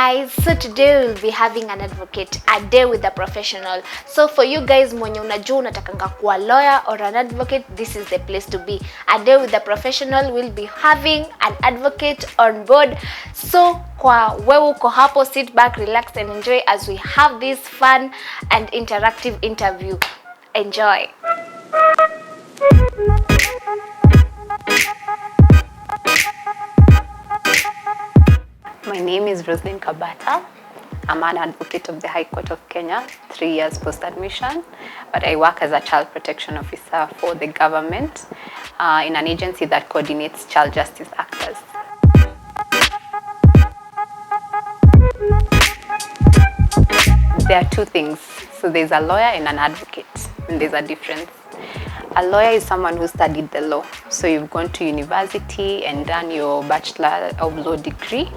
guys, so today we'll be having an advocate, a day with a professional. So for you guys mwenye unajua unatakanga kuwa lawyer or an advocate, this is the place to be. A day with a professional, will be having an advocate on board. So kwa wewe uko hapo, sit back, relax and enjoy as we have this fun and interactive interview. Enjoy. My name is Roselyne Kabata. I'm an advocate of the High Court of Kenya, 3 years post-admission, but I work as a child protection officer for the government in an agency that coordinates child justice actors. There are two things. So there's a lawyer and an advocate, and there's a difference. A lawyer is someone who studied the law. So you've gone to university and done your Bachelor of Law degree.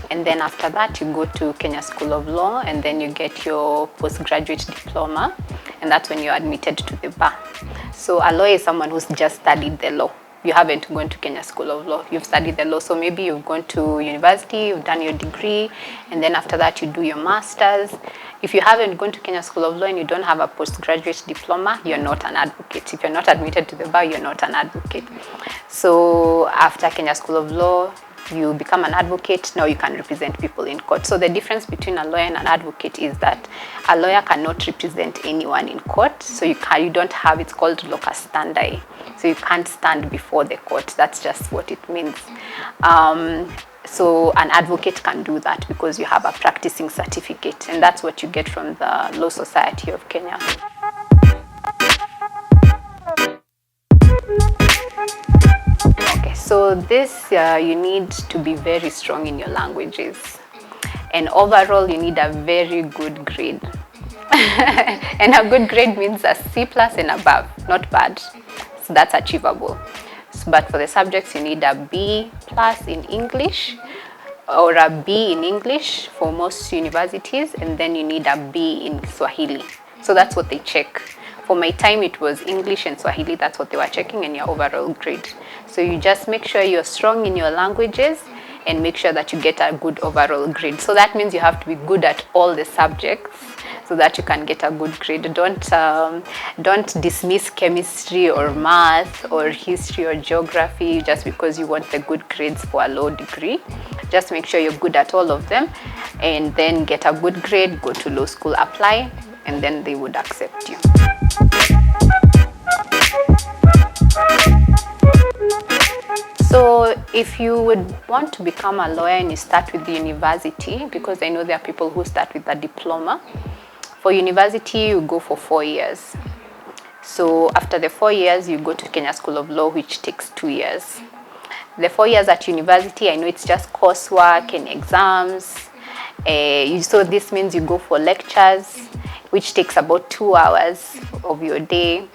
And then after that, you go to Kenya School of Law, and then you get your postgraduate diploma. And that's when you're admitted to the bar. So a lawyer is someone who's just studied the law. You haven't gone to Kenya School of Law. You've studied the law. So maybe you've gone to university, you've done your degree, and then after that, you do your master's. If you haven't gone to Kenya School of Law and you don't have a postgraduate diploma, you're not an advocate. If you're not admitted to the bar, you're not an advocate. So after Kenya School of Law, you become an advocate. Now you can represent people in court. So the difference between a lawyer and an advocate is that a lawyer cannot represent anyone in court. So you don't have, it's called locus standi. So you can't stand before the court. That's just what it means. So an advocate can do that because you have a practicing certificate, and that's what you get from the Law Society of Kenya. Okay, so this you need to be very strong in your languages, and overall you need a very good grade. And a good grade means a C+ and above, not bad. So that's achievable. But for the subjects, you need a B+ in English or a B in English for most universities, and then you need a B in Swahili. So that's what they check. For my time, it was English and Swahili. That's what they were checking in your overall grade. So you just make sure you're strong in your languages and make sure that you get a good overall grade. So that means you have to be good at all the subjects so that you can get a good grade. Don't dismiss chemistry or math or history or geography just because you want the good grades for a law degree. Just make sure you're good at all of them and then get a good grade, go to law school, apply, and then they would accept you. So if you would want to become a lawyer and you start with the university, because I know there are people who start with a diploma. For university, you go for 4 years. So after the 4 years, you go to Kenya School of Law, which takes 2 years. The 4 years at university, I know it's just coursework and exams. So this means you go for lectures, which takes about 2 hours of your day,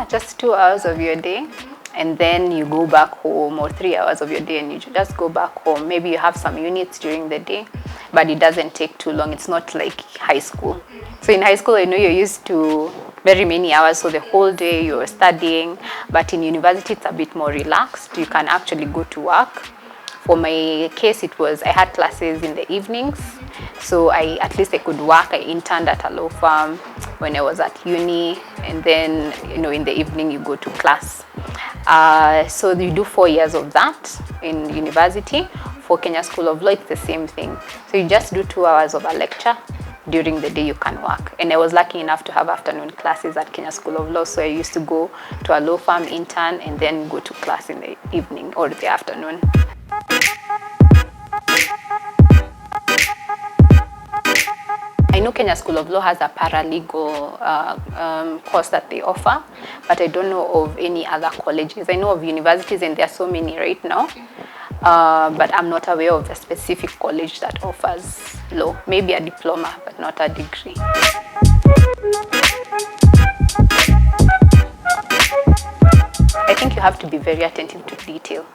just 2 hours of your day. And then you go back home, or 3 hours of your day, and you just go back home. Maybe you have some units during the day, but it doesn't take too long. It's not like high school. So in high school, I know you're used to very many hours, so the whole day you're studying. But in university, it's a bit more relaxed. You can actually go to work. For my case, I had classes in the evenings, so at least I could work. I interned at a law firm when I was at uni, and then in the evening you go to class. So you do 4 years of that in university. For Kenya School of Law, it's the same thing. So you just do 2 hours of a lecture. During the day you can work. And I was lucky enough to have afternoon classes at Kenya School of Law, so I used to go to a law firm, intern, and then go to class in the evening or the afternoon. I know Kenya School of Law has a paralegal course that they offer, but I don't know of any other colleges. I know of universities, and there are so many right now, but I'm not aware of a specific college that offers law. Maybe a diploma, but not a degree. I think you have to be very attentive to detail.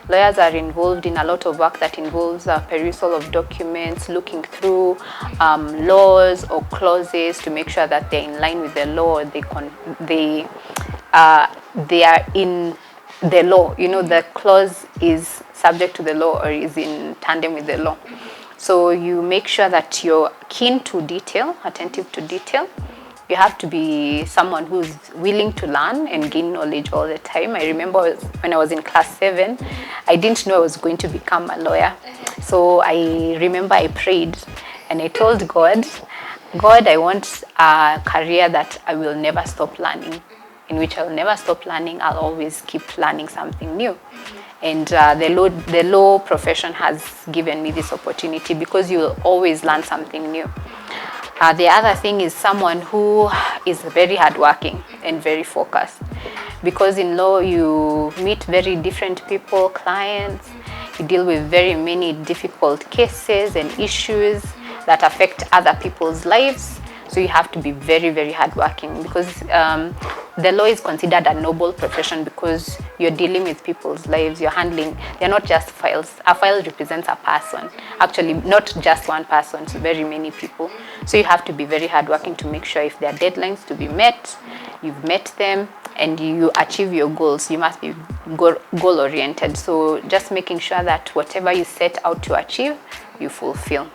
Lawyers are involved in a lot of work that involves perusal of documents, looking through laws or clauses to make sure that they're in line with the law. They are in the law. The clause is subject to the law or is in tandem with the law. So you make sure that you're keen to detail, attentive to detail. You have to be someone who's willing to learn and gain knowledge all the time. I remember when I was in class 7, I didn't know I was going to become a lawyer. So I remember I prayed and I told God, I want a career that I will never stop learning, in which I'll never stop learning. I'll always keep learning something new. And the law profession has given me this opportunity because you'll always learn something new. The other thing is someone who is very hardworking and very focused, because in law you meet very different people, clients, you deal with very many difficult cases and issues that affect other people's lives. So you have to be very, very hardworking, because the law is considered a noble profession because you're dealing with people's lives, you're handling, they're not just files. A file represents a person. Actually, not just one person, it's very many people. So you have to be very hardworking to make sure if there are deadlines to be met, you've met them, and you achieve your goals. You must be goal-oriented. So just making sure that whatever you set out to achieve, you fulfill.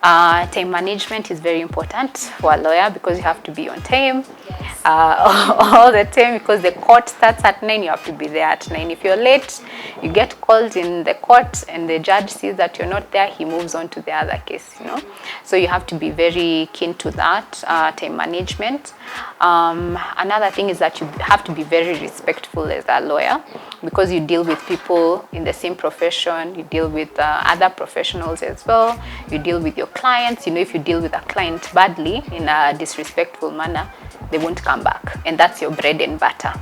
Time management is very important for a lawyer because you have to be on time. Yes. All the time, because the court starts at 9, you have to be there at 9. If you're late, you get called in the court and the judge sees that you're not there, he moves on to the other case, you know. So you have to be very keen to that, time management. Another thing is that you have to be very respectful as a lawyer, because you deal with people in the same profession, you deal with other professionals as well, you deal with your clients. You know, if you deal with a client badly, in a disrespectful manner, they won't come back, and that's your bread and butter.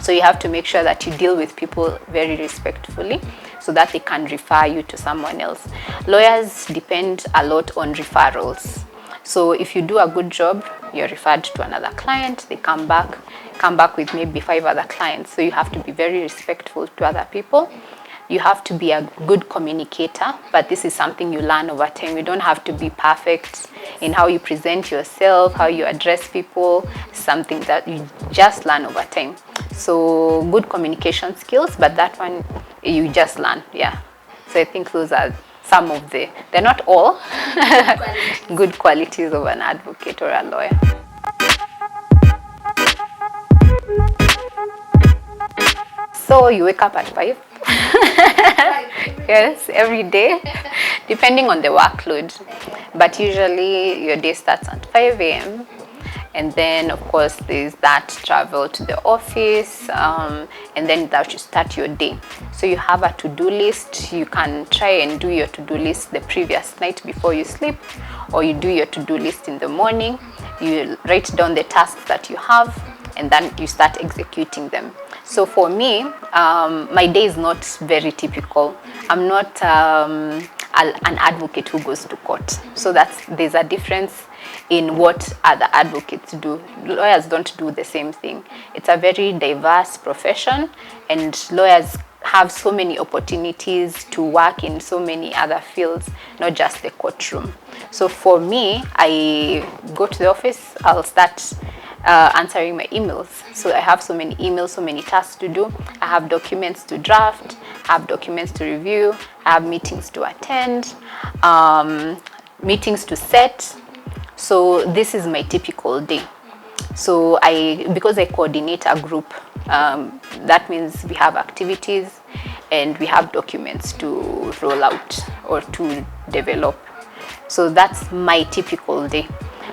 So you have to make sure that you deal with people very respectfully so that they can refer you to someone else. Lawyers depend a lot on referrals. So if you do a good job, you're referred to another client, they come back with maybe 5 other clients. So you have to be very respectful to other people. You have to be a good communicator, but this is something you learn over time. You don't have to be perfect in how you present yourself, how you address people, something that you just learn over time. So good communication skills, but that one you just learn, yeah. So I think those are some of they're not all, good qualities of an advocate or a lawyer. So you wake up at 5. Yes, every day, depending on the workload. But usually your day starts at 5 a.m. And then, of course, there's that travel to the office, and then that you start your day. So you have a to-do list. You can try and do your to-do list the previous night before you sleep, or you do your to-do list in the morning. You write down the tasks that you have, and then you start executing them. So for me, my day is not very typical. I'm not an advocate who goes to court. So there's a difference in what other advocates do. Lawyers don't do the same thing. It's a very diverse profession, and lawyers have so many opportunities to work in so many other fields, not just the courtroom. So for me, I go to the office, I'll start answering my emails. So I have so many emails, so many tasks to do. I have documents to draft, I have documents to review, I have meetings to attend, meetings to set. So this is my typical day. So because I coordinate a group, that means we have activities and we have documents to roll out or to develop. So that's my typical day.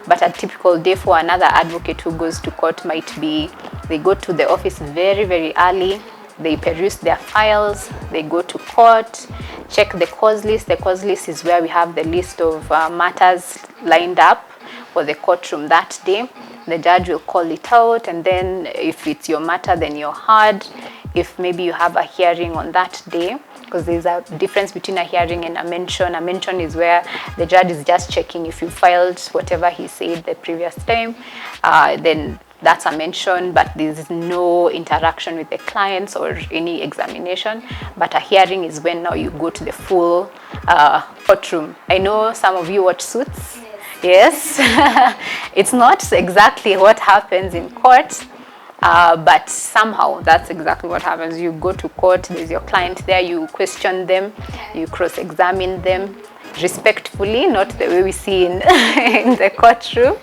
But a typical day for another advocate who goes to court might be they go to the office very, very early, they peruse their files, they go to court, check the cause list. The cause list is where we have the list of matters lined up for the courtroom that day. The judge will call it out, and then if it's your matter, then you're heard. If maybe you have a hearing on that day, because there's a difference between a hearing and a mention. A mention is where the judge is just checking if you filed whatever he said the previous time. Then that's a mention, but there's no interaction with the clients or any examination. But a hearing is when now you go to the full courtroom. I know some of you watch Suits. Yes. It's not exactly what happens in court, but somehow that's exactly what happens. You go to court, there's your client there, you question them, you cross-examine them, respectfully, not the way we see in in the courtroom.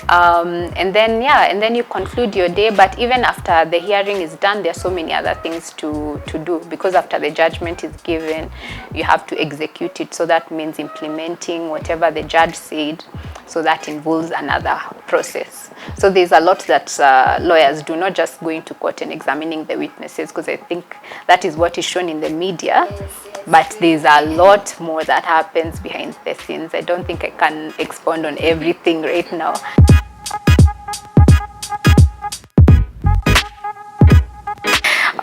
And then you conclude your day. But even after the hearing is done, there are so many other things to do, because after the judgment is given, you have to execute it. So that means implementing whatever the judge said. So that involves another process. So there's a lot that lawyers do, not just going to court and examining the witnesses, because I think that is what is shown in the media. Yes. But there's a lot more that happens behind the scenes. I don't think I can expound on everything right now.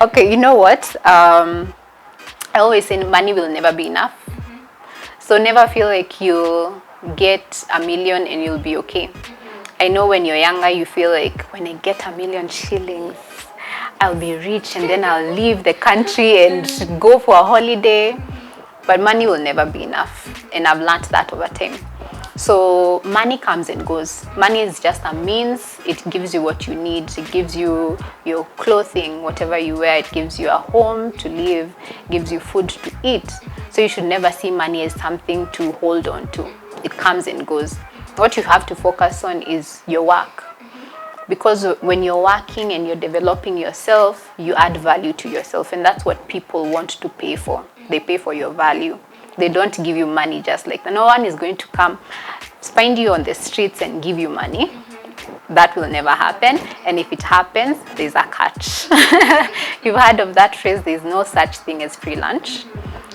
Okay, you know what? I always say money will never be enough. So never feel like you'll get $1 million and you'll be okay. I know when you're younger, you feel like, when I get $1 million shillings, I'll be rich and then I'll leave the country and go for a holiday. But money will never be enough. And I've learned that over time. So money comes and goes. Money is just a means. It gives you what you need. It gives you your clothing, whatever you wear. It gives you a home to live. It gives you food to eat. So you should never see money as something to hold on to. It comes and goes. What you have to focus on is your work. Because when you're working and you're developing yourself, you add value to yourself. And that's what people want to pay for. They pay for your value. They don't give you money just like that. No one is going to come find you on the streets and give you money. That will never happen. And if it happens, there's a catch. You've heard of that phrase, there's no such thing as free lunch.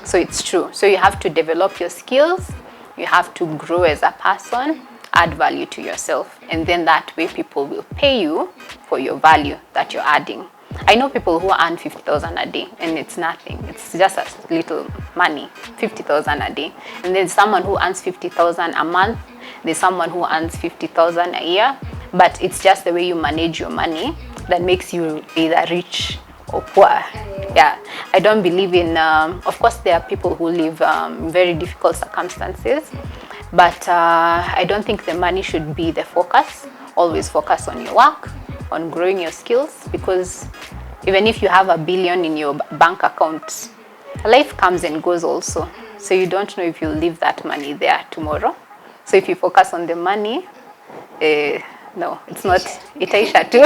So it's true. So you have to develop your skills. You have to grow as a person, add value to yourself. And then that way people will pay you for your value that you're adding. I know people who earn 50,000 a day and it's nothing. It's just a little money, 50,000 a day. And there's someone who earns 50,000 a month. There's someone who earns 50,000 a year. But it's just the way you manage your money that makes you either rich or poor. Yeah, I don't believe in, of course there are people who live very difficult circumstances, but I don't think the money should be the focus. Always focus on your work, on growing your skills, because even if you have $1 billion in your bank account, life comes and goes also. So you don't know if you'll leave that money there tomorrow. So if you focus on the money, no, it's not. Itaisha too.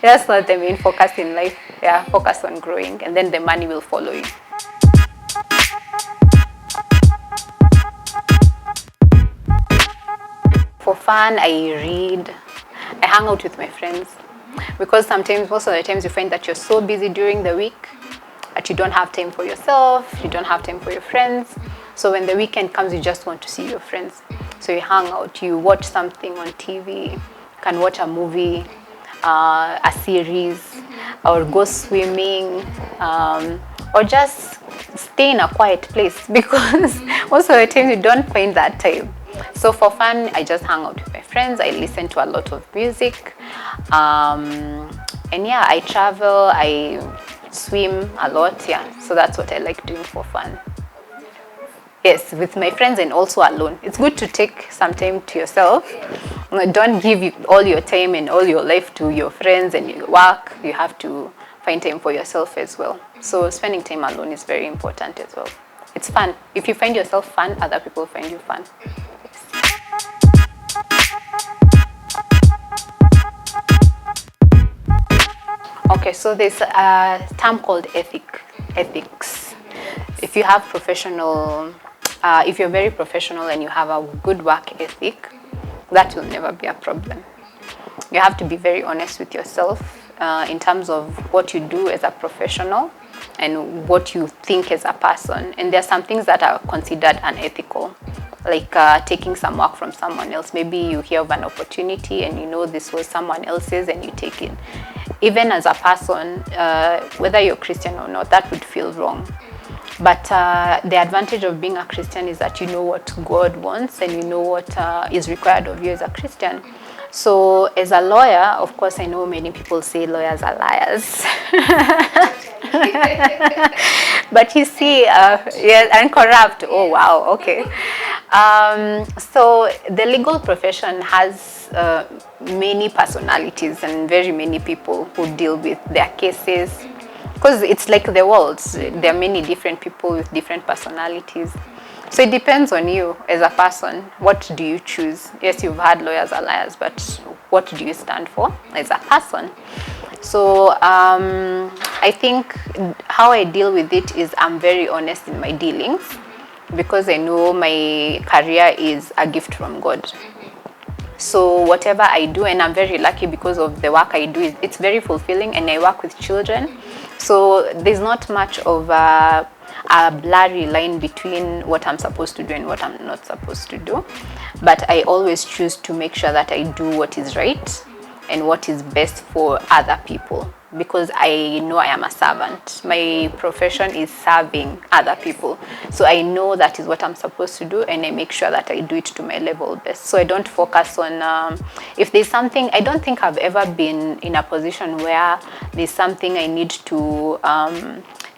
That's not the main focus in life. Yeah, focus on growing, and then the money will follow you. For fun, I read. I hang out with my friends, because sometimes, most of the times, you find that you're so busy during the week that you don't have time for yourself. You don't have time for your friends. So when the weekend comes, you just want to see your friends. So you hang out. You watch something on TV. You can watch a movie, a series, or go swimming, or just stay in a quiet place, because most of the time you don't find that time. So for fun, I just hang out with my friends. I listen to a lot of music, and yeah, I travel, I swim a lot. Yeah, so that's what I like doing for fun. Yes, with my friends and also alone. It's good to take some time to yourself. Don't give all your time and all your life to your friends and your work. You have to find time for yourself as well. So spending time alone is very important as well. It's fun. If you find yourself fun, other people find you fun. Okay, so there's a term called ethics. If you have if you're very professional and you have a good work ethic, that will never be a problem. You have to be very honest with yourself in terms of what you do as a professional and what you think as a person. And there are some things that are considered unethical, like taking some work from someone else. Maybe you hear of an opportunity and you know this was someone else's and you take it. Even as a person, whether you're Christian or not, that would feel wrong. But the advantage of being a Christian is that you know what God wants and you know what is required of you as a Christian. So as a lawyer, of course, I know many people say lawyers are liars. But you see, yeah, and corrupt. Oh, wow, okay. So the legal profession has many personalities and very many people who deal with their cases. Because it's like the world. There are many different people with different personalities. So it depends on you as a person. What do you choose? Yes, you've had lawyers are liars, but what do you stand for as a person? So I think how I deal with it is I'm very honest in my dealings, because I know my career is a gift from God. So whatever I do, and I'm very lucky because of the work I do, it's very fulfilling, and I work with children. So there's not much of a blurry line between what I'm supposed to do and what I'm not supposed to do. But I always choose to make sure that I do what is right and what is best for other people, because I know I am a servant. My profession is serving other people. So I know that is what I'm supposed to do, and I make sure that I do it to my level best. So I don't focus on, if there's something, I don't think I've ever been in a position where there's something I need to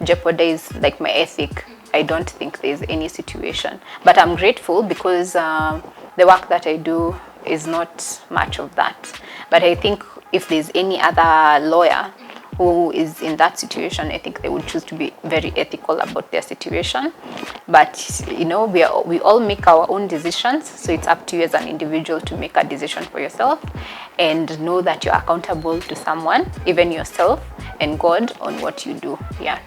jeopardize, like my ethic. I don't think there's any situation. But I'm grateful because the work that I do is not much of that. But I think if there's any other lawyer who is in that situation, I think they would choose to be very ethical about their situation. But you know, we all make our own decisions, so it's up to you as an individual to make a decision for yourself, and know that you're accountable to someone, even yourself and God, on what you do. Yeah.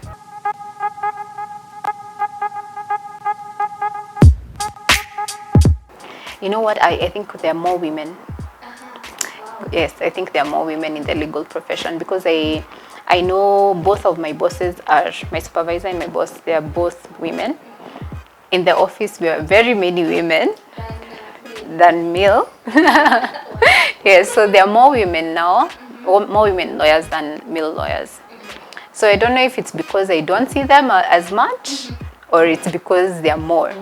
You know what? I think there are more women. Yes, I think there are more women in the legal profession, because I know both of my bosses are, my supervisor and my boss, they are both women. In the office, we are very many women than male. Yes, so there are more women now, or more women lawyers than male lawyers. So I don't know if it's because I don't see them as much, or it's because they are more.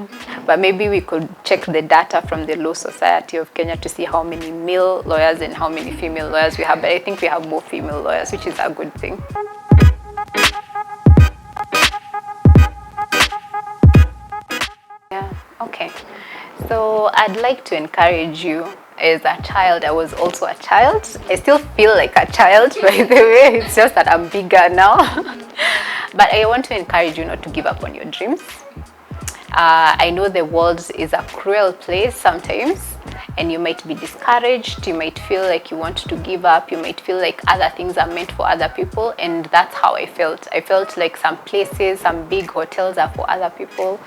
But maybe we could check the data from the Law Society of Kenya to see how many male lawyers and how many female lawyers we have. But I think we have more female lawyers, which is a good thing. Yeah, okay. So I'd like to encourage you. As a child, I was also a child. I still feel like a child, by the way. It's just that I'm bigger now. But I want to encourage you not to give up on your dreams. I know the world is a cruel place sometimes, and you might be discouraged. You might feel like you want to give up. You might feel like other things are meant for other people, and that's how I felt. I felt like some places, some big hotels are for other people,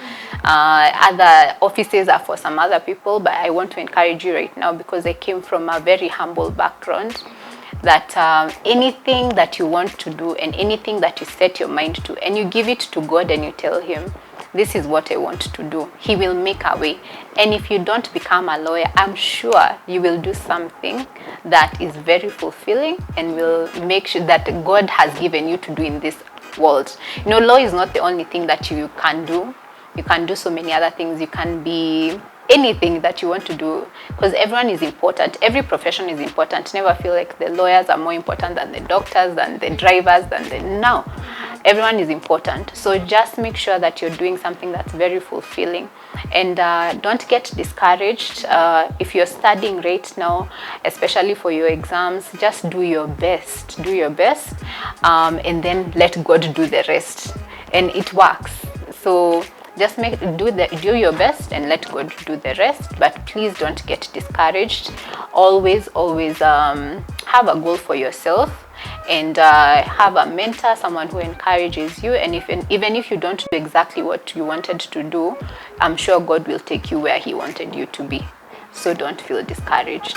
other offices are for some other people. But I want to encourage you right now, because I came from a very humble background, that anything that you want to do and anything that you set your mind to, and you give it to God and you tell Him, this is what I want to do, He will make a way. And if you don't become a lawyer, I'm sure you will do something that is very fulfilling and will make sure that God has given you to do in this world. You know, law is not the only thing that you can do. You can do so many other things. You can be anything that you want to do, because everyone is important. Every profession is important. Never feel like the lawyers are more important than the doctors, than the drivers, than the... No. Everyone is important. So just make sure that you're doing something that's very fulfilling, and don't get discouraged. If you're studying right now, especially for your exams, just do your best. Do your best, and then let God do the rest, and it works. So just do your best and let God do the rest. But please don't get discouraged. Always have a goal for yourself, and have a mentor, someone who encourages you. And even if you don't do exactly what you wanted to do, I'm sure God will take you where He wanted you to be. So don't feel discouraged.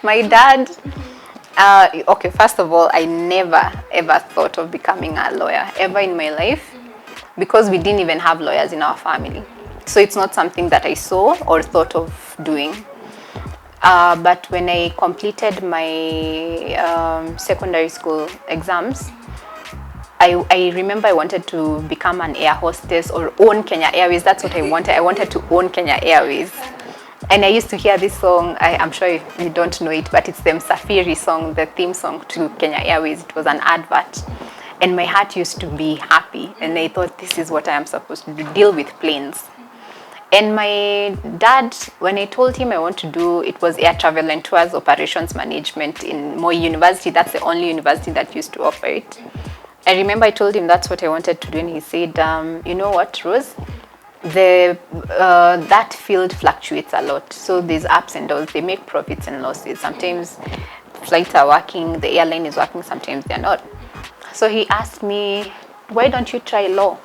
My dad, okay, first of all, I never ever thought of becoming a lawyer ever in my life, because we didn't even have lawyers in our family. So it's not something that I saw or thought of doing. But when I completed my secondary school exams, I remember I wanted to become an air hostess or own Kenya Airways. That's what I wanted. I wanted to own Kenya Airways. And I used to hear this song, I'm sure you don't know it, but it's the Msafiri song, the theme song to Kenya Airways. It was an advert. And my heart used to be happy. And I thought, this is what I am supposed to do, deal with planes. And my dad, when I told him I want to do, it was air travel and tours operations management in Moi University. That's the only university that used to offer it. I remember I told him that's what I wanted to do, and he said, you know what, Rose, that field fluctuates a lot. So there's ups and downs. They make profits and losses. Sometimes flights are working, the airline is working, sometimes they're not. So he asked me, why don't you try law?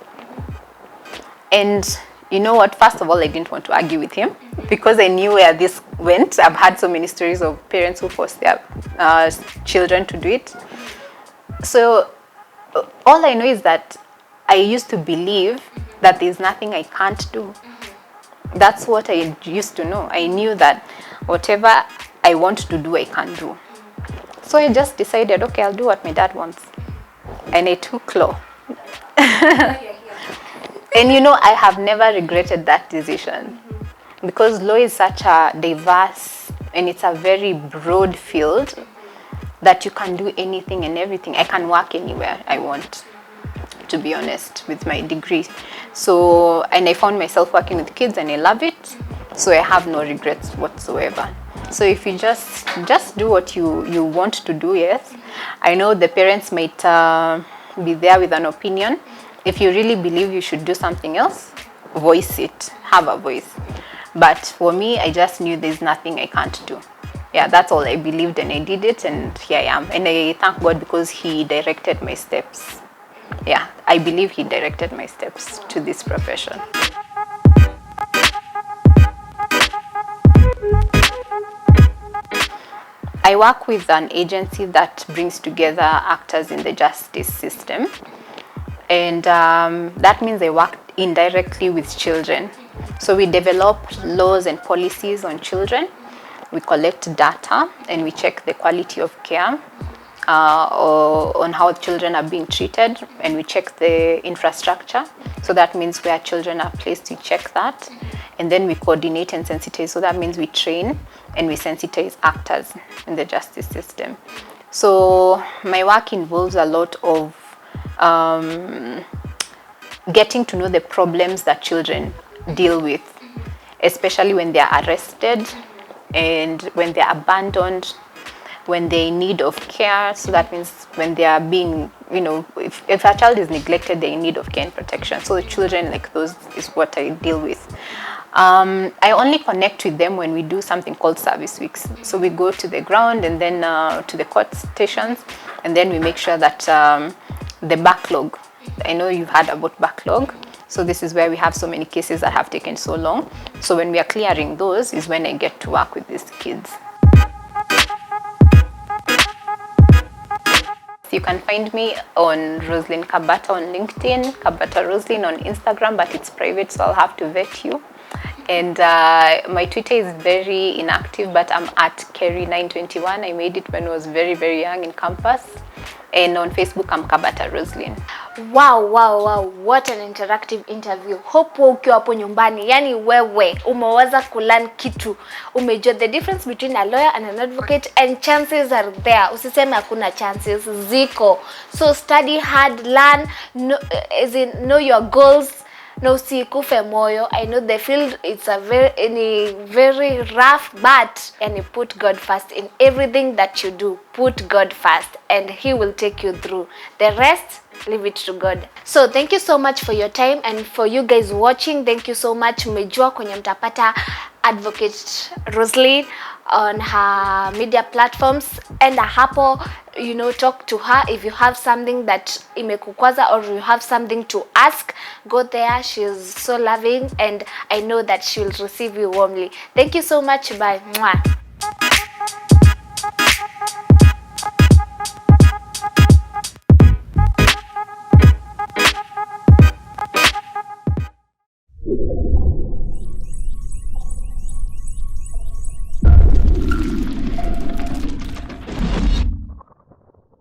And you know what, first of all, I didn't want to argue with him because I knew where this went. I've had so many stories of parents who force their children to do it. So all I know is that I used to believe that there's nothing I can't do. That's what I used to know. I knew that whatever I want to do, I can do. So I just decided, okay, I'll do what my dad wants. And I took law. And you know, I have never regretted that decision because law is such a diverse and it's a very broad field that you can do anything and everything. I can work anywhere I want, to be honest, with my degree. So, and I found myself working with kids and I love it. So I have no regrets whatsoever. So if you just do what you want to do, yes. I know the parents might be there with an opinion. If you really believe you should do something else, voice it, have a voice. But for me, I just knew there's nothing I can't do. Yeah, that's all I believed and I did it and here I am. And I thank God because he directed my steps. Yeah, I believe he directed my steps to this profession. I work with an agency that brings together actors in the justice system. And that means I work indirectly with children. So we develop laws and policies on children. We collect data and we check the quality of care or on how children are being treated, and we check the infrastructure. So that means where children are placed, we check that. And then we coordinate and sensitize. So that means we train and we sensitize actors in the justice system. So my work involves a lot of getting to know the problems that children deal with, especially when they are arrested and when they are abandoned, when they're in need of care. So that means when they are being, you know, if a child is neglected, they're in need of care and protection. So the children like those is what I deal with. I only connect with them when we do something called service weeks. So we go to the ground and then to the court stations, and then we make sure that the backlog, I know you've heard about backlog. So this is where we have so many cases that have taken so long. So when we are clearing those is when I get to work with these kids. You can find me on Roselyne Kabata on LinkedIn, Kabata Roselyne on Instagram, but it's private, so I'll have to vet you. And my Twitter is very inactive, but I'm at Kerry921. I made it when I was very, very young in campus. And on Facebook, I'm Kabata Roselyne. Wow, what an interactive interview. Hope ukiwa hapo nyumbani, yani wewe umeweza kulearn kitu, umejua the difference between a lawyer and an advocate, and chances are there. Usiseme hakuna chances, ziko. So study hard, learn, know your goals. No, usikufe moyo. I know the field it's a very rough, but and you put God first in everything that you do. Put God first and he will take you through. The rest, leave it to God. So thank you so much for your time, and for you guys watching, thank you so much. Mmejua kwenye mtapata Advocate Roselyne on her media platforms, and hapo, you know, talk to her if you have something that imekukwaza or you have something to ask. Go there. She's so loving and I know that she will receive you warmly. Thank you so much. Bye. Mwah.